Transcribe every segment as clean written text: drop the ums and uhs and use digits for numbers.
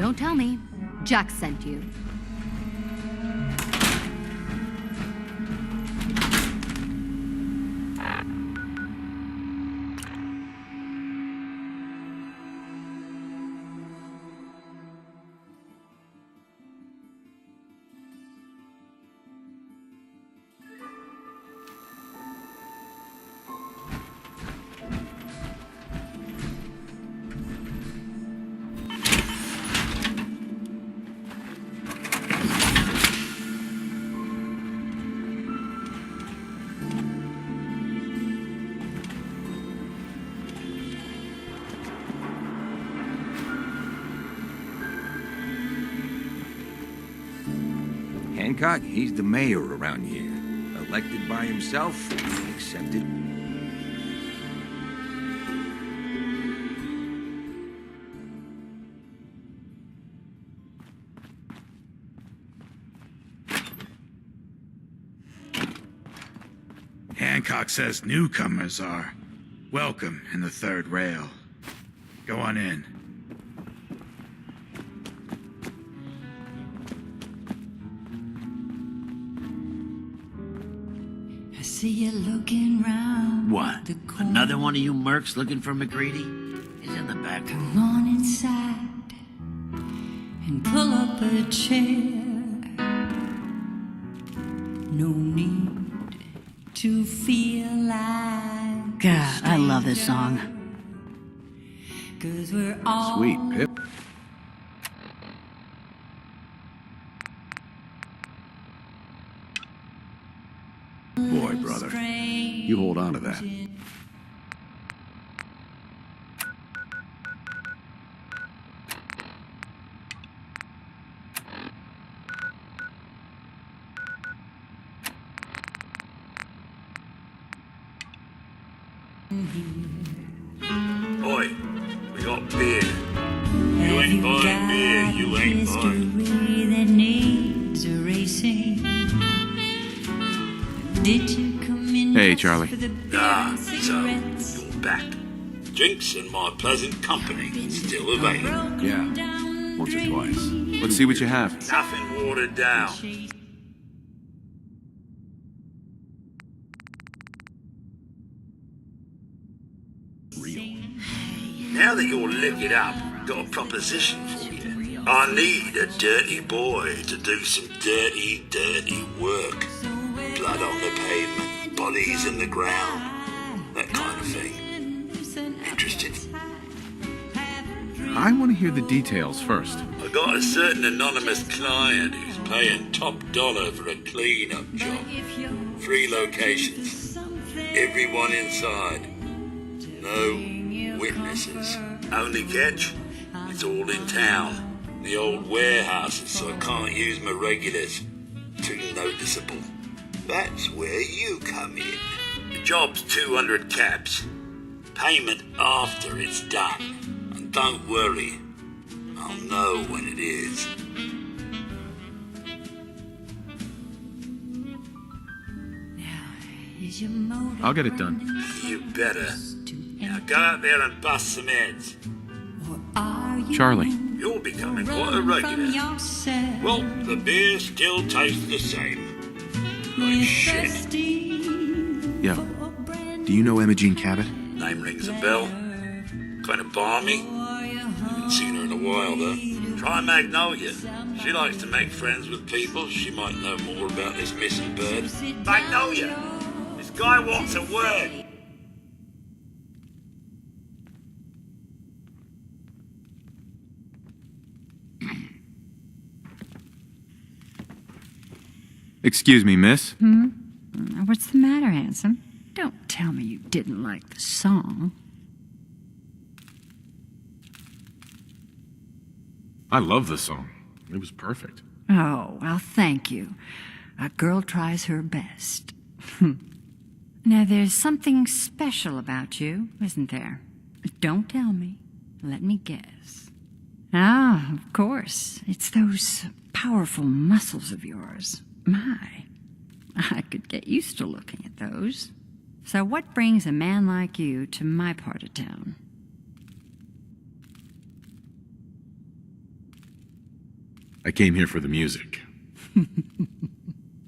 Don't tell me. Jack sent you. Hancock, he's the mayor around here. Elected by himself, accepted. Hancock says newcomers are welcome in the third rail. Go on in. See you looking round. What? Another one of you mercs looking for McGreedy? He's in the back room. Come on inside and pull up a chair. No need to feel like God, I love this song. 'Cause we're all Sweet, Pip. Boy, brother, you hold on to that. Oi, we got beer. You ain't buying beer, you ain't buying. That needs erasing. Did you come in? Hey, Charlie. So you're back. Drinks and my pleasant company still available. Yeah, once or twice. Let's see what you have. Nothing watered down. Now that you're licked up, got a proposition for you. I need a dirty boy to do some dirty, dirty work. Blood on the pavement, bodies in the ground, that kind of thing. Interested? I want to hear the details first. I got a certain anonymous client who's paying top dollar for a clean-up job. 3 locations. Everyone inside. No witnesses. Only catch? It's all in town. The old warehouses, so I can't use my regulars. Too noticeable. That's where you come in. The job's 200 caps. Payment after it's done. And don't worry, I'll know when it is. I'll get it done. You better. Now go out there and bust some heads. Charlie. You're becoming quite a regular. Well, the beer still tastes the same. Like shit. Yo, do you know Imogene Cabot? Name rings a bell. Kind of balmy. Haven't seen her in a while, though. Try Magnolia. She likes to make friends with people. She might know more about this missing bird. Magnolia! This guy wants a word. Excuse me, miss. What's the matter, handsome? Don't tell me you didn't like the song. I love the song. It was perfect. Oh, well, thank you. A girl tries her best. Now, there's something special about you, isn't there? Don't tell me. Let me guess. Ah, of course. It's those powerful muscles of yours. My, I could get used to looking at those. So what brings a man like you to my part of town? I came here for the music.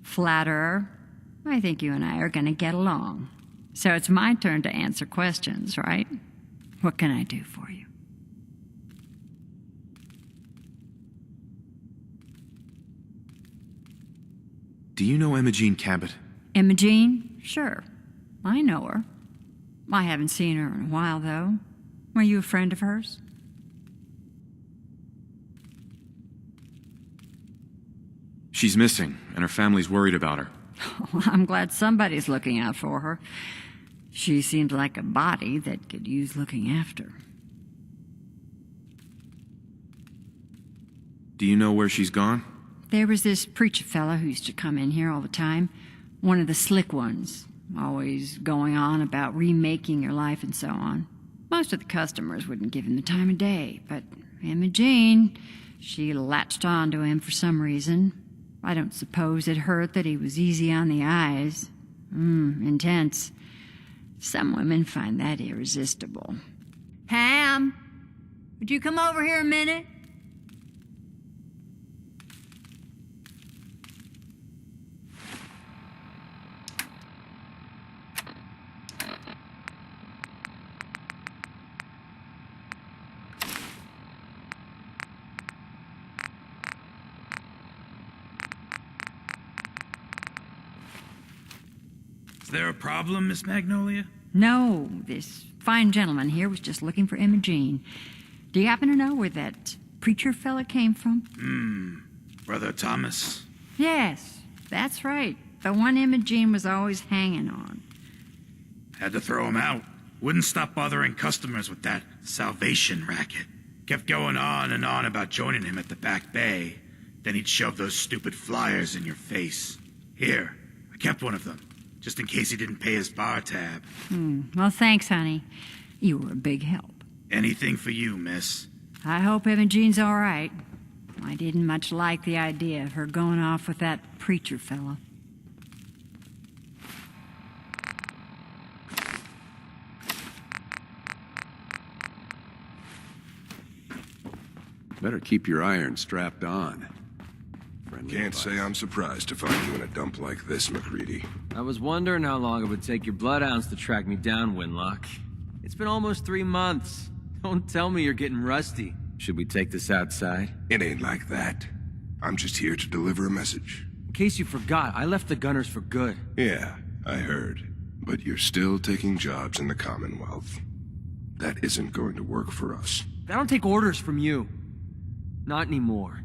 Flatterer. I think you and I are going to get along. So it's my turn to answer questions, right? What can I do for you? Do you know Imogene Cabot? Imogene? Sure. I know her. I haven't seen her in a while, though. Were you a friend of hers? She's missing, and her family's worried about her. Well, I'm glad somebody's looking out for her. She seemed like a body that could use looking after. Do you know where she's gone? There was this preacher fella who used to come in here all the time. One of the slick ones. Always going on about remaking your life and so on. Most of the customers wouldn't give him the time of day, but Imogene, she latched on to him for some reason. I don't suppose it hurt that he was easy on the eyes. Intense. Some women find that irresistible. Ham, would you come over here a minute? Is there a problem, Miss Magnolia? No, this fine gentleman here was just looking for Imogene. Do you happen to know where that preacher fella came from? Brother Thomas? Yes, that's right. The one Imogene was always hanging on. Had to throw him out. Wouldn't stop bothering customers with that salvation racket. Kept going on and on about joining him at the back bay. Then he'd shove those stupid flyers in your face. Here, I kept one of them, just in case he didn't pay his bar tab. Well, thanks, honey. You were a big help. Anything for you, miss. I hope Imogene's all right. I didn't much like the idea of her going off with that preacher fella. Better keep your iron strapped on. Friendly Can't advice. say I'm surprised to find you in a dump like this, McCready. I was wondering how long it would take your bloodhounds to track me down, Winlock. It's been almost 3 months. Don't tell me you're getting rusty. Should we take this outside? It ain't like that. I'm just here to deliver a message. In case you forgot, I left the Gunners for good. Yeah, I heard. But you're still taking jobs in the Commonwealth. That isn't going to work for us. I don't take orders from you. Not anymore.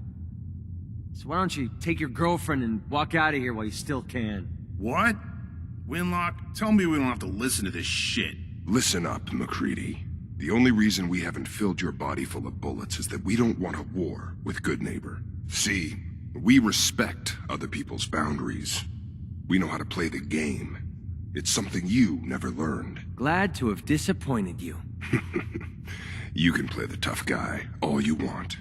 So why don't you take your girlfriend and walk out of here while you still can? What? Winlock, tell me we don't have to listen to this shit. Listen up, McCready. The only reason we haven't filled your body full of bullets is that we don't want a war with Good Neighbor. See, we respect other people's boundaries. We know how to play the game. It's something you never learned. Glad to have disappointed you. You can play the tough guy all you want.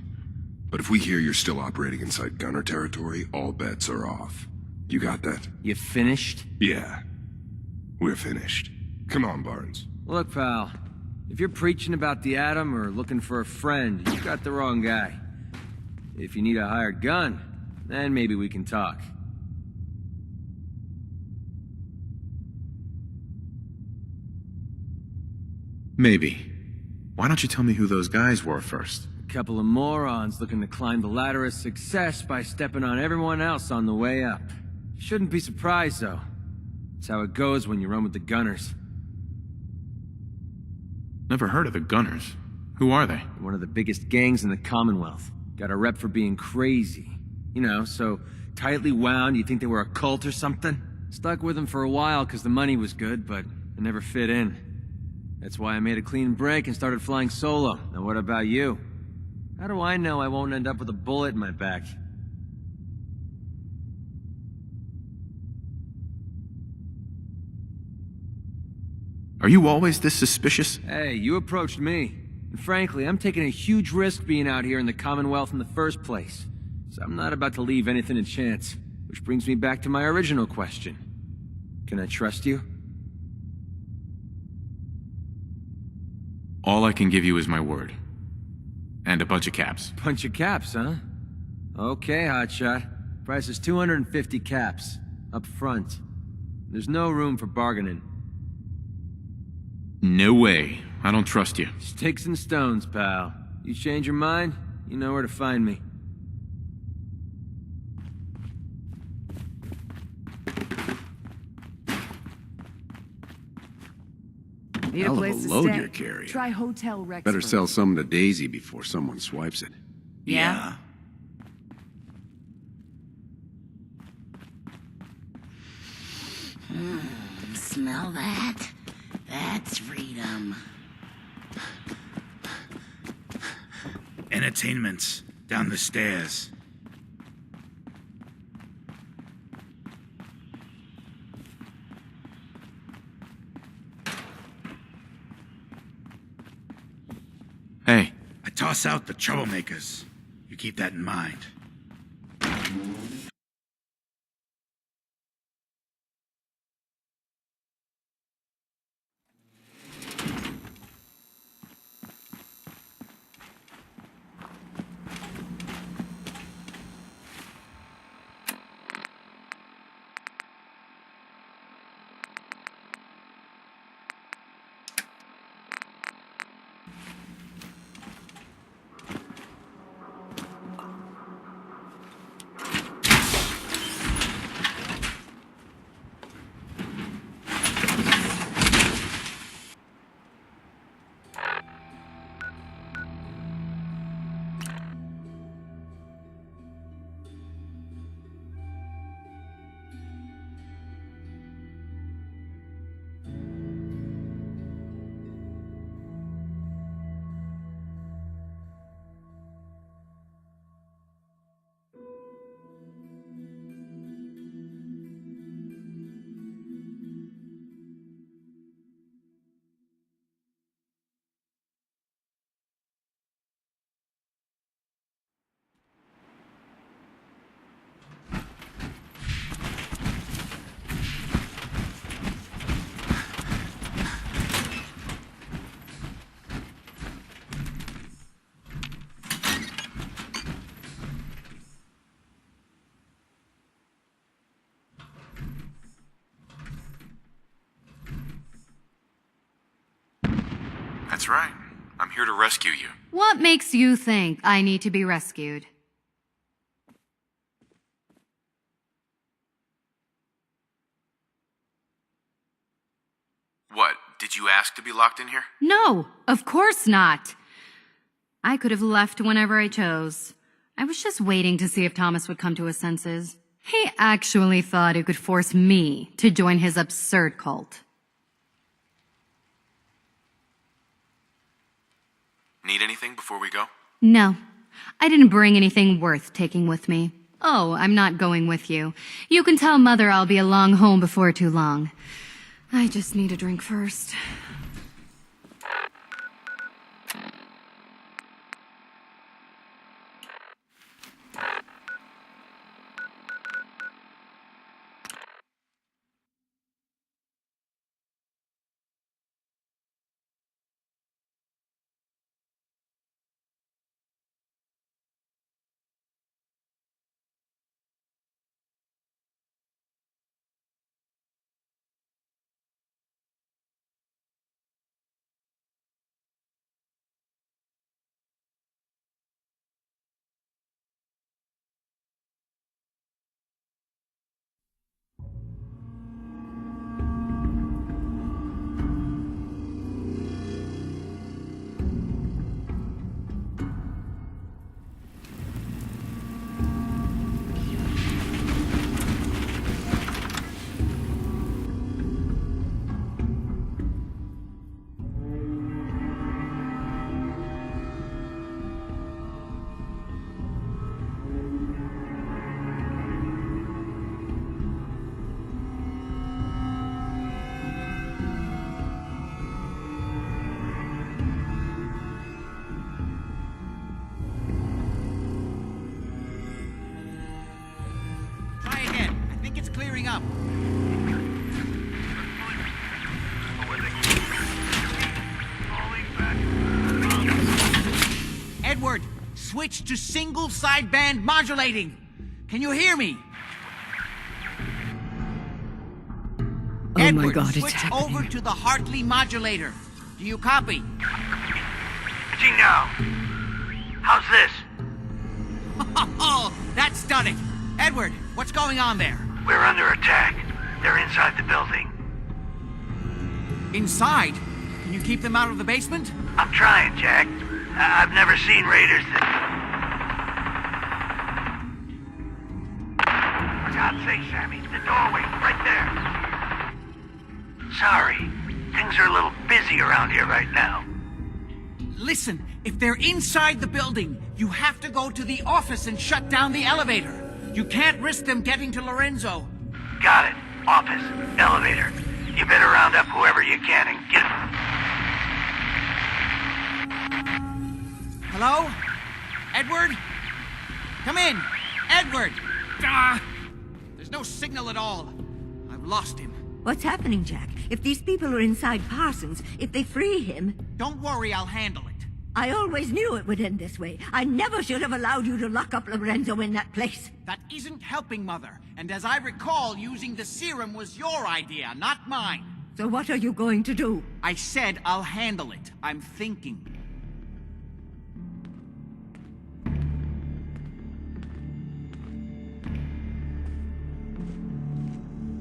But if we hear you're still operating inside Gunner territory, all bets are off. You got that? You finished? Yeah. We're finished. Come on, Barnes. Look, pal. If you're preaching about the atom or looking for a friend, you got the wrong guy. If you need a hired gun, then maybe we can talk. Maybe. Why don't you tell me who those guys were first? A couple of morons looking to climb the ladder of success by stepping on everyone else on the way up. Shouldn't be surprised, though. It's how it goes when you run with the Gunners. Never heard of the Gunners. Who are they? One of the biggest gangs in the Commonwealth. Got a rep for being crazy. You know, so tightly wound you'd think they were a cult or something. Stuck with them for a while because the money was good, but it never fit in. That's why I made a clean break and started flying solo. Now what about you? How do I know I won't end up with a bullet in my back? Are you always this suspicious? Hey, you approached me. And frankly, I'm taking a huge risk being out here in the Commonwealth in the first place. So I'm not about to leave anything to chance. Which brings me back to my original question. Can I trust you? All I can give you is my word. And a bunch of caps. Bunch of caps, huh? Okay, hotshot. Price is 250 caps. Up front. There's no room for bargaining. No way. I don't trust you. Sticks and stones, pal. You change your mind, you know where to find me. Need a Hell of place a to load stay. you're carrying. Try Hotel Rex. Better first. sell some to Daisy before someone swipes it. Yeah? Smell that? That's freedom. Entertainment's down the stairs. Hey. I toss out the troublemakers. You keep that in mind. That's right. I'm here to rescue you. What makes you think I need to be rescued? What? Did you ask to be locked in here? No, of course not. I could have left whenever I chose. I was just waiting to see if Thomas would come to his senses. He actually thought he could force me to join his absurd cult. Need anything before we go? No, I didn't bring anything worth taking with me. Oh, I'm not going with you. You can tell Mother I'll be along home before too long. I just need a drink first. clearing up. Edward, switch to single sideband modulating. Can you hear me? Oh Edward, my God, it's switch happening. over to the Hartley modulator. Do you copy? now. How's this? Oh, that's stunning. Edward, what's going on there? We're under attack. They're inside the building. Inside? Can you keep them out of the basement? I'm trying, Jack. I've never seen raiders that... For God's sake, Sammy, the doorway, right there. Sorry, things are a little busy around here right now. Listen, if they're inside the building, you have to go to the office and shut down the elevator. You can't risk them getting to Lorenzo. Got it. Office, elevator. You better round up whoever you can and get... Hello? Edward? Come in! Edward! Ah! There's no signal at all. I've lost him. What's happening, Jack? If these people are inside Parsons, if they free him... Don't worry, I'll handle it. I always knew it would end this way. I never should have allowed you to lock up Lorenzo in that place. That isn't helping, Mother. And as I recall, using the serum was your idea, not mine. So what are you going to do? I said I'll handle it. I'm thinking.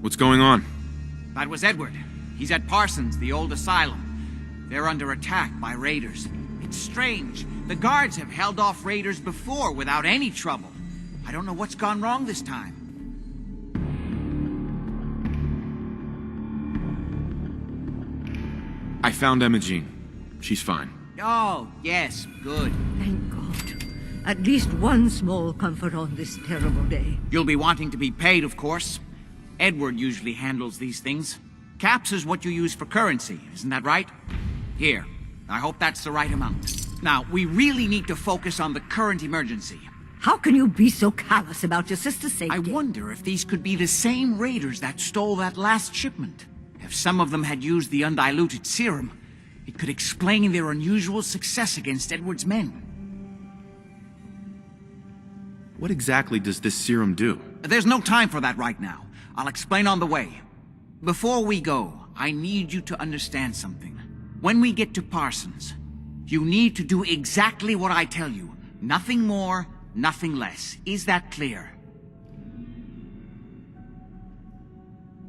What's going on? That was Edward. He's at Parsons, the old asylum. They're under attack by raiders. It's strange. The guards have held off raiders before without any trouble. I don't know what's gone wrong this time. I found Emma Jean. She's fine. Oh, yes, good. Thank God. At least one small comfort on this terrible day. You'll be wanting to be paid, of course. Edward usually handles these things. Caps is what you use for currency, isn't that right? Here, I hope that's the right amount. Now, we really need to focus on the current emergency. How can you be so callous about your sister's safety? I wonder if these could be the same raiders that stole that last shipment. If some of them had used the undiluted serum, it could explain their unusual success against Edward's men. What exactly does this serum do? There's no time for that right now. I'll explain on the way. Before we go, I need you to understand something. When we get to Parsons, you need to do exactly what I tell you. Nothing more, nothing less. Is that clear?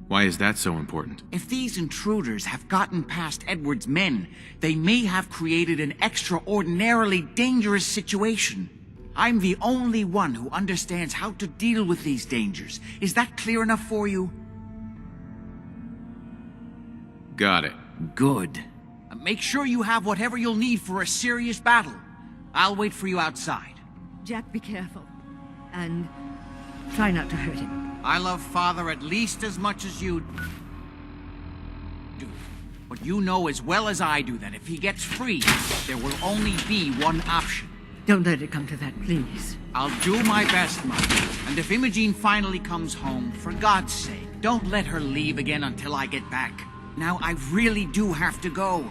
Why is that so important? If these intruders have gotten past Edward's men, they may have created an extraordinarily dangerous situation. I'm the only one who understands how to deal with these dangers. Is that clear enough for you? Got it. Good. Make sure you have whatever you'll need for a serious battle. I'll wait for you outside. Jack, be careful. And try not to hurt him. I love Father at least as much as you do. But you know as well as I do that if he gets free, there will only be one option. Don't let it come to that, please. I'll do my best, Mother. And if Imogene finally comes home, for God's sake, don't let her leave again until I get back. Now, I really do have to go.